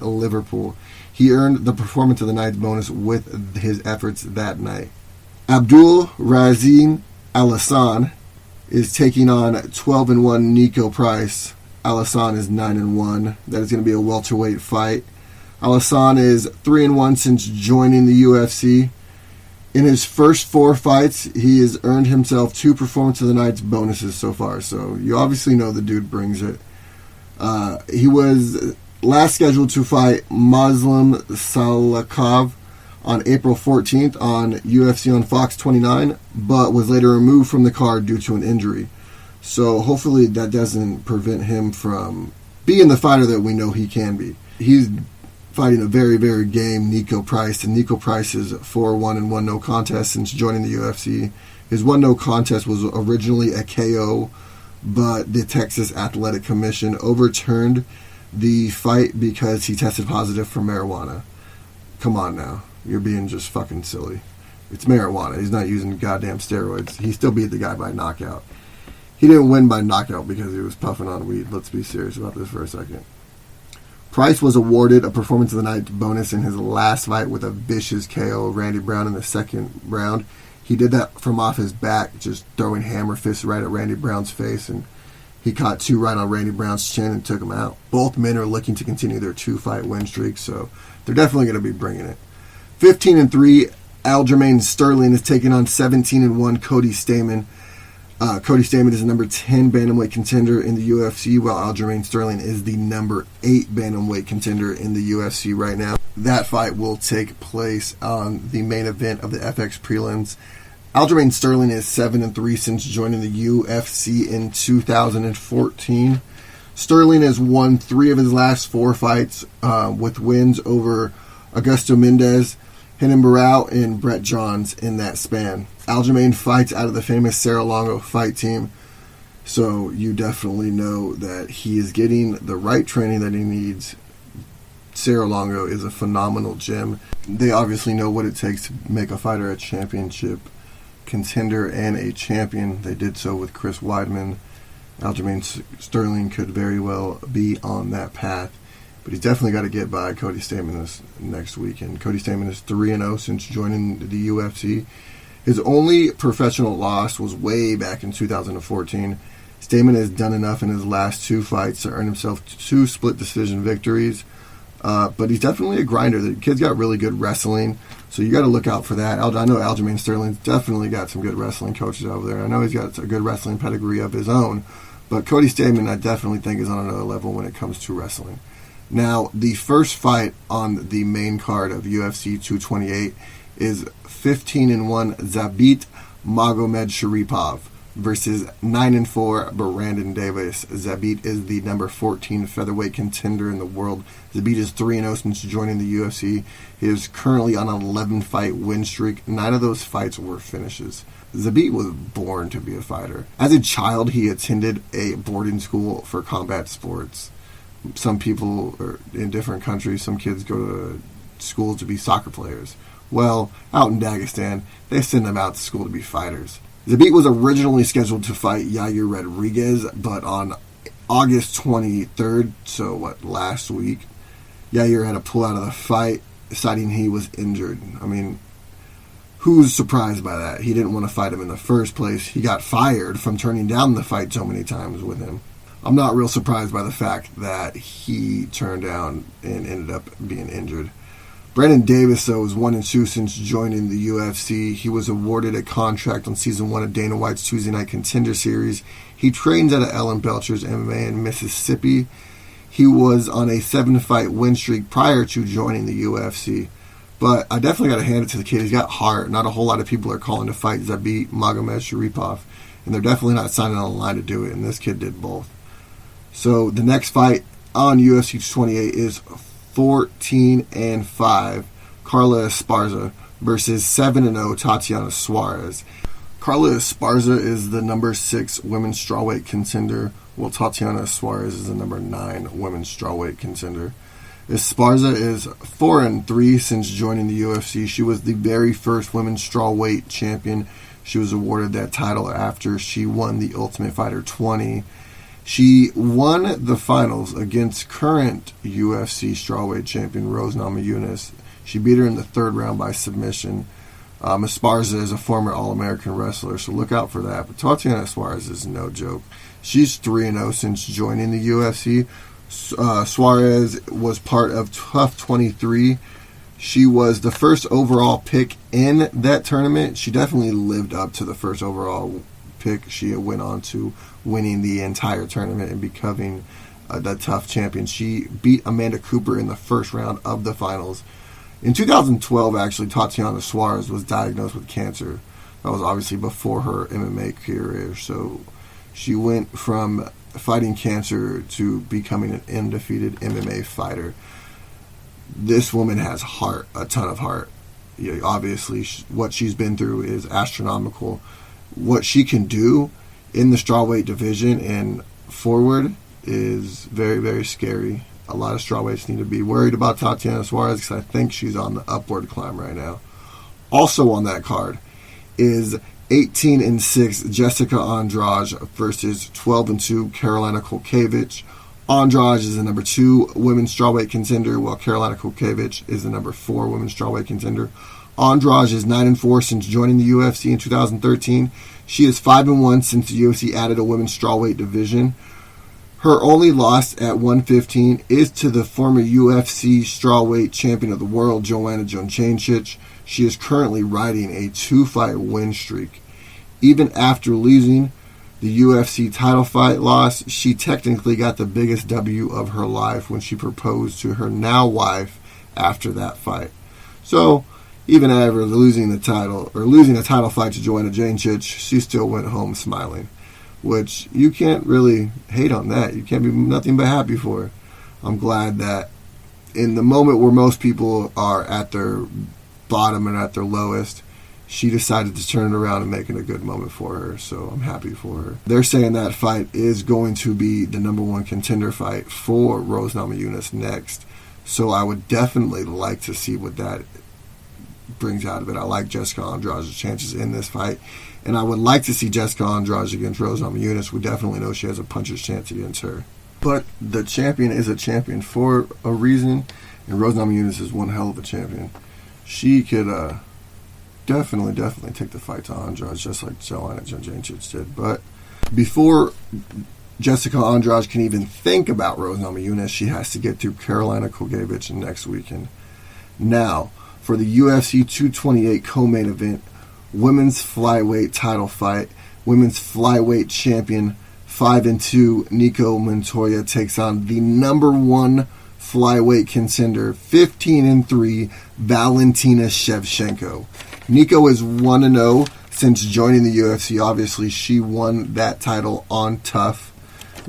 Liverpool. He earned the Performance of the Night bonus with his efforts that night. Abdul Razin Al-Hassan is taking on 12-1 Nico Price. Al-Hassan is 9-1. That is going to be a welterweight fight. Al-Hassan is 3-1 since joining the UFC. In his first 4 fights, he has earned himself 2 Performance of the Night bonuses so far. So you obviously know the dude brings it. He was last scheduled to fight Muslim Salakov on April 14th on UFC on Fox 29, but was later removed from the card due to an injury. So hopefully that doesn't prevent him from being the fighter that we know he can be. He's fighting a very, very game Nico Price, and Nico Price is 4-1 and 1 no contest since joining the UFC. His 1 no contest was originally a KO, but the Texas Athletic Commission overturned the fight because he tested positive for marijuana. Come on now. You're being just fucking silly. It's marijuana. He's not using goddamn steroids. He still beat the guy by knockout. He didn't win by knockout because he was puffing on weed. Let's be serious about this for a second. Price was awarded a Performance of the Night bonus in his last fight with a vicious KO of Randy Brown in the second round. He did that from off his back, just throwing hammer fists right at Randy Brown's face, and he caught 2 right on Randy Brown's chin and took him out. Both men are looking to continue their 2-fight win streak, so they're definitely going to be bringing it. 15-3, Aljamain Sterling is taking on 17-1 Cody Stamann. Cody Stamann is the number 10 bantamweight contender in the UFC, while Aljamain Sterling is the number 8 bantamweight contender in the UFC right now. That fight will take place on the main event of the FX prelims. Aljamain Sterling is 7-3 since joining the UFC in 2014. Sterling has won 3 of his last 4 fights with wins over Augusto Mendez, Renan Barão, and Brett Johns in that span. Aljamain fights out of the famous Serra Longo fight team, so you definitely know that he is getting the right training that he needs. Serra Longo is a phenomenal gym. They obviously know what it takes to make a fighter a championship contender and a champion. They did so with Chris Weidman. Aljamain Sterling could very well be on that path, but he's definitely got to get by Cody Stamann this next weekend. Cody Stamann is 3-0 since joining the UFC. His only professional loss was way back in 2014. Stamann has done enough in his last 2 fights to earn himself 2 split decision victories, but he's definitely a grinder. The kid's got really good wrestling, so you got to look out for that. I know Aljamain Sterling's definitely got some good wrestling coaches over there. I know he's got a good wrestling pedigree of his own, but Cody Stamann I definitely think is on another level when it comes to wrestling. Now, the first fight on the main card of UFC 228 is 15-1 Zabit Magomedsharipov versus 9-4 Brandon Davis. Zabit is the number 14 featherweight contender in the world. Zabit is 3-0 since joining the UFC. He is currently on an 11-fight win streak. 9 of those fights were finishes. Zabit was born to be a fighter. As a child, he attended a boarding school for combat sports. Some people are in different countries, some kids go to school to be soccer players. Well, out in Dagestan, they send them out to school to be fighters. Zabit was originally scheduled to fight Yair Rodriguez, but on August 23rd, so last week, Yair had to pull out of the fight, deciding he was injured. I mean, who's surprised by that? He didn't want to fight him in the first place. He got fired from turning down the fight so many times with him. I'm not real surprised by the fact that he turned down and ended up being injured. Brandon Davis, though, is 1-2 since joining the UFC. He was awarded a contract on Season 1 of Dana White's Tuesday Night Contender Series. He trains out of Ellen Belcher's MMA in Mississippi. He was on a 7-fight win streak prior to joining the UFC. But I definitely got to hand it to the kid. He's got heart. Not a whole lot of people are calling to fight Zabit Magomedsharipov, and they're definitely not signing on the line to do it, and this kid did both. So the next fight on UFC 228 is 14-5 Carla Esparza versus 7-0 Tatiana Suarez. Carla Esparza is the number 6 women's strawweight contender, while Tatiana Suarez is the number 9 women's strawweight contender. Esparza is 4-3 since joining the UFC. She was the very first women's strawweight champion. She was awarded that title after she won the Ultimate Fighter 20. She won the finals against current UFC strawweight champion Rose Namajunas. She beat her in the third round by submission. Esparza is a former All-American wrestler, so look out for that. But Tatiana Suarez is no joke. She's 3-0 since joining the UFC. Suarez was part of Tough 23. She was the first overall pick in that tournament. She definitely lived up to the first overall pick. She went on to winning the entire tournament and becoming the Tough champion. She beat Amanda Cooper in the first round of the finals. In 2012, actually, Tatiana Suarez was diagnosed with cancer. That was obviously before her MMA career. So she went from fighting cancer to becoming an undefeated MMA fighter. This woman has heart, a ton of heart. You know, obviously, what she's been through is astronomical. What she can do in the strawweight division and forward is very, very scary. A lot of strawweights need to be worried about Tatiana Suarez because I think she's on the upward climb right now. Also on that card is 18-6 Jessica Andrade versus 12-2 Karolina Kowalkiewicz. Andrade is the number 2 women's strawweight contender, while Karolina Kowalkiewicz is the number 4 women's strawweight contender. Andrade is 9-4 since joining the UFC in 2013. She is 5-1 since the UFC added a women's strawweight division. Her only loss at 115 is to the former UFC strawweight champion of the world, Joanna Jędrzejczyk. She is currently riding a 2-fight win streak. Even after losing the UFC title fight loss, she technically got the biggest W of her life when she proposed to her now wife after that fight. So, even after losing a title fight to Joanna Jędrzejczyk, she still went home smiling. Which you can't really hate on that. You can't be nothing but happy for her. I'm glad that in the moment where most people are at their bottom and at their lowest, she decided to turn it around and make it a good moment for her. So I'm happy for her. They're saying that fight is going to be the number 1 contender fight for Rose Namajunas next. So I would definitely like to see what that brings out of it. I like Jessica Andrade's chances in this fight. And I would like to see Jessica Andrade against Rose Namajunas. We definitely know she has a puncher's chance against her. But the champion is a champion for a reason, and Rose Namajunas is one hell of a champion. She could definitely take the fight to Andrade, just like Joanna Jędrzejczyk did. But before Jessica Andrade can even think about Rose Namajunas, she has to get through Karolina Kowalkiewicz next weekend. Now, for the UFC 228 co-main event, women's flyweight title fight, women's flyweight champion 5-2 Nico Montoya takes on the number 1 flyweight contender 15-3 Valentina Shevchenko. Nico is 1-0 since joining the UFC. Obviously, she won that title on Tough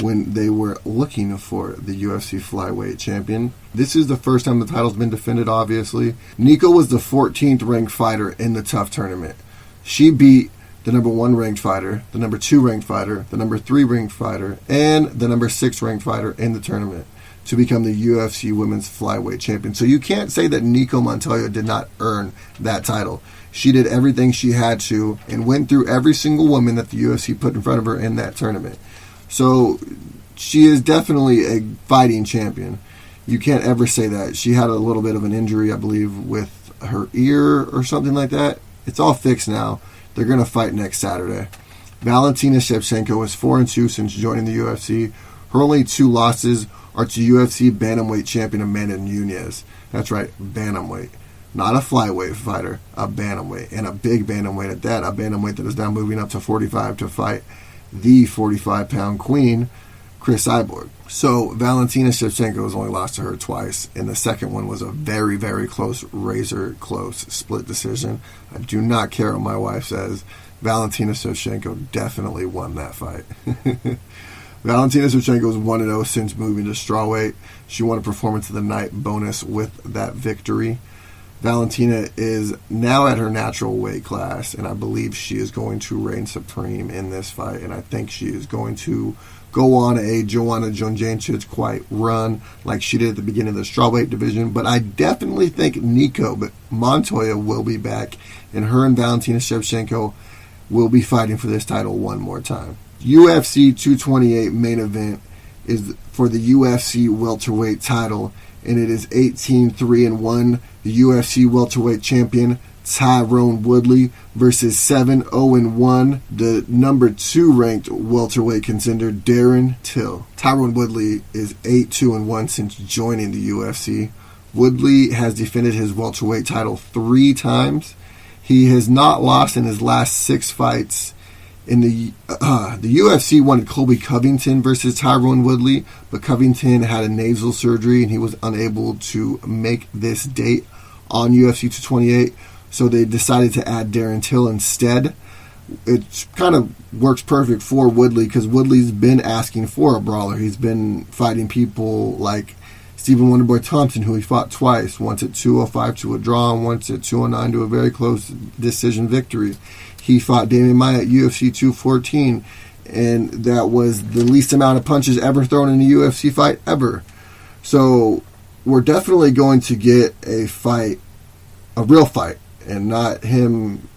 when they were looking for the UFC flyweight champion. This is the first time the title's been defended, obviously. Nico was the 14th ranked fighter in the Tough tournament. She beat the number 1 ranked fighter, the number 2 ranked fighter, the number 3 ranked fighter, and the number 6 ranked fighter in the tournament to become the UFC women's flyweight champion. So you can't say that Nico Montoya did not earn that title. She did everything she had to and went through every single woman that the UFC put in front of her in that tournament. So she is definitely a fighting champion. You can't ever say that. She had a little bit of an injury, I believe, with her ear or something like that. It's all fixed now. They're going to fight next Saturday. Valentina Shevchenko is 4-2 since joining the UFC. Her only 2 losses are to UFC bantamweight champion Amanda Nunes. That's right, bantamweight. Not a flyweight fighter, a bantamweight. And a big bantamweight at that. A bantamweight that is now moving up to 45 to fight the 45-pound queen, Chris Cyborg. So Valentina Shevchenko has only lost to her twice, and the second one was a very, very close, razor-close split decision. I do not care what my wife says. Valentina Shevchenko definitely won that fight. Valentina Shevchenko is 1-0 since moving to strawweight. She won a Performance of the Night bonus with that victory. Valentina is now at her natural weight class, and I believe she is going to reign supreme in this fight, and I think she is going to go on a Joanna Jędrzejczyk run like she did at the beginning of the strawweight division. But I definitely think Nico Montoya will be back, and her and Valentina Shevchenko will be fighting for this title one more time. UFC 228 main event is for the UFC welterweight title, and it is 18-3-1. The UFC welterweight champion Tyron Woodley versus 7-0-1, the number 2 ranked welterweight contender Darren Till. Tyron Woodley is 8-2-1 since joining the UFC. Woodley has defended his welterweight title 3 times. He has not lost in his last 6 fights. In the UFC wanted Colby Covington versus Tyron Woodley, but Covington had a nasal surgery and he was unable to make this date on UFC 228. So they decided to add Darren Till instead. It kind of works perfect for Woodley because Woodley's been asking for a brawler. He's been fighting people like Stephen Wonderboy Thompson, who he fought twice, once at 205 to a draw and once at 209 to a very close decision victory. He fought Damian Maia at UFC 214, and that was the least amount of punches ever thrown in a UFC fight ever. So we're definitely going to get a fight, a real fight, and not him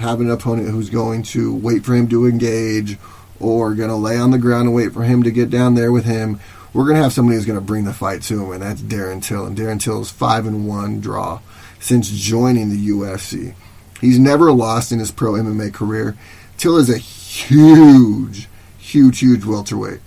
having an opponent who's going to wait for him to engage or going to lay on the ground and wait for him to get down there with him. We're going to have somebody who's going to bring the fight to him, and that's Darren Till. And Darren Till is 5-1 draw since joining the UFC. He's never lost in his pro MMA career. Till is a huge welterweight.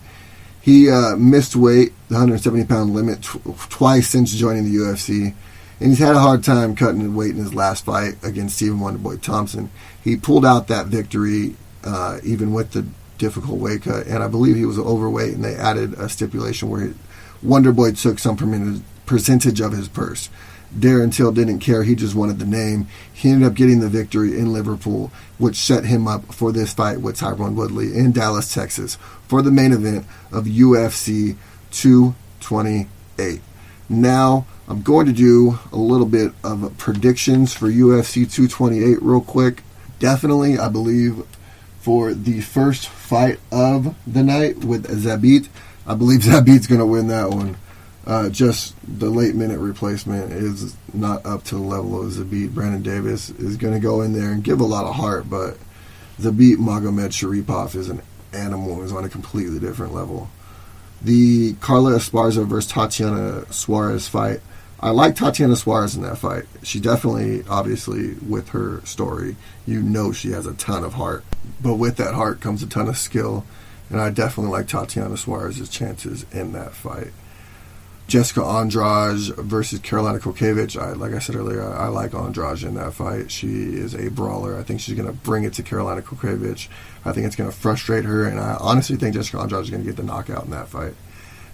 He missed weight, the 170-pound limit, twice since joining the UFC. And he's had a hard time cutting weight in his last fight against Stephen Wonderboy Thompson. He pulled out that victory even with the difficult weight cut, and I believe he was overweight, and they added a stipulation where Wonderboy took some percentage of his purse. Darren Till didn't care. He just wanted the name. He ended up getting the victory in Liverpool, which set him up for this fight with Tyron Woodley in Dallas, Texas, for the main event of UFC 228. Now, I'm going to do a little bit of predictions for UFC 228 real quick. Definitely, I believe, for the first fight of the night with Zabit, I believe Zabit's going to win that one. Just the late-minute replacement is not up to the level of Zabit. Brandon Davis is going to go in there and give a lot of heart, but Zabit Magomed Sharipov is an animal. He's on a completely different level. The Carla Esparza versus Tatiana Suarez fight, I like Tatiana Suarez in that fight. She definitely, obviously, with her story, you know she has a ton of heart. But with that heart comes a ton of skill, and I definitely like Tatiana Suarez's chances in that fight. Jessica Andrade versus Carolina Kokevich. Like I said earlier, I like Andrade in that fight. She is a brawler. I think she's going to bring it to Carolina Kokevich. I think it's going to frustrate her, and I honestly think Jessica Andrade is going to get the knockout in that fight.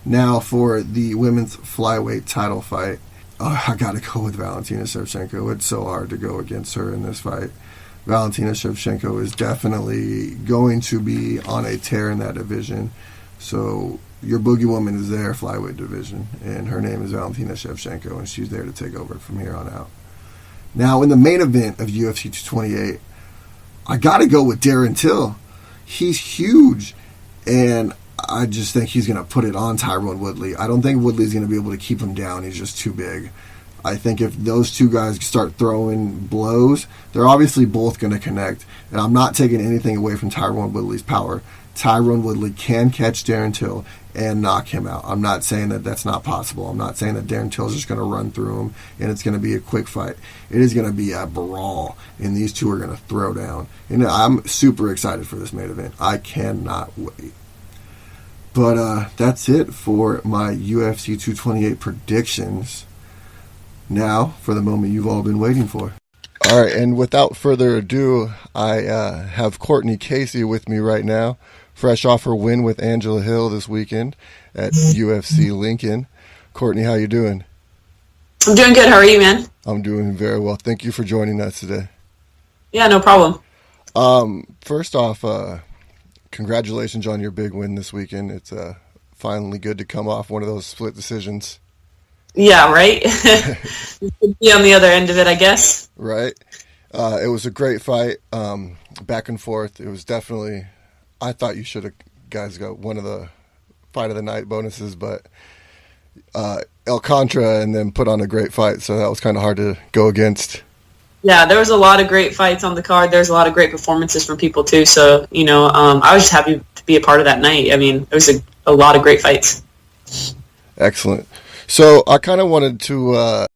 Now for the women's flyweight title fight, I got to go with Valentina Shevchenko. It's so hard to go against her in this fight. Valentina Shevchenko is definitely going to be on a tear in that division. So your boogie woman is there, flyweight division, and her name is Valentina Shevchenko, and she's there to take over from here on out. Now, in the main event of UFC 228, I got to go with Darren Till. He's huge, and I just think he's going to put it on Tyron Woodley. I don't think Woodley's going to be able to keep him down. He's just too big. I think if those two guys start throwing blows, they're obviously both going to connect, and I'm not taking anything away from Tyron Woodley's power. Tyron Woodley can catch Darren Till and knock him out. I'm not saying that that's not possible. I'm not saying that Darren Till is just going to run through him and it's going to be a quick fight. It is going to be a brawl, and these two are going to throw down. And I'm super excited for this main event. I cannot wait. But that's it for my UFC 228 predictions. Now for the moment you've all been waiting for. All right, and without further ado, I have Cortney Casey with me right now, fresh off her win with Angela Hill this weekend at UFC Lincoln. Cortney, how you doing? I'm doing good. How are you, man? I'm doing very well. Thank you for joining us today. Yeah, no problem. First off, congratulations on your big win this weekend. It's finally good to come off one of those split decisions. Yeah, right? You could be on the other end of it, I guess. Right. It was a great fight, back and forth. It was definitely, I thought you should have guys got one of the fight of the night bonuses, but El Contra and then put on a great fight, so that was kind of hard to go against. Yeah, there was a lot of great fights on the card. There's a lot of great performances from people too. So, I was just happy be a part of that night. I mean, it was a lot of great fights. Excellent. So I kind of wanted to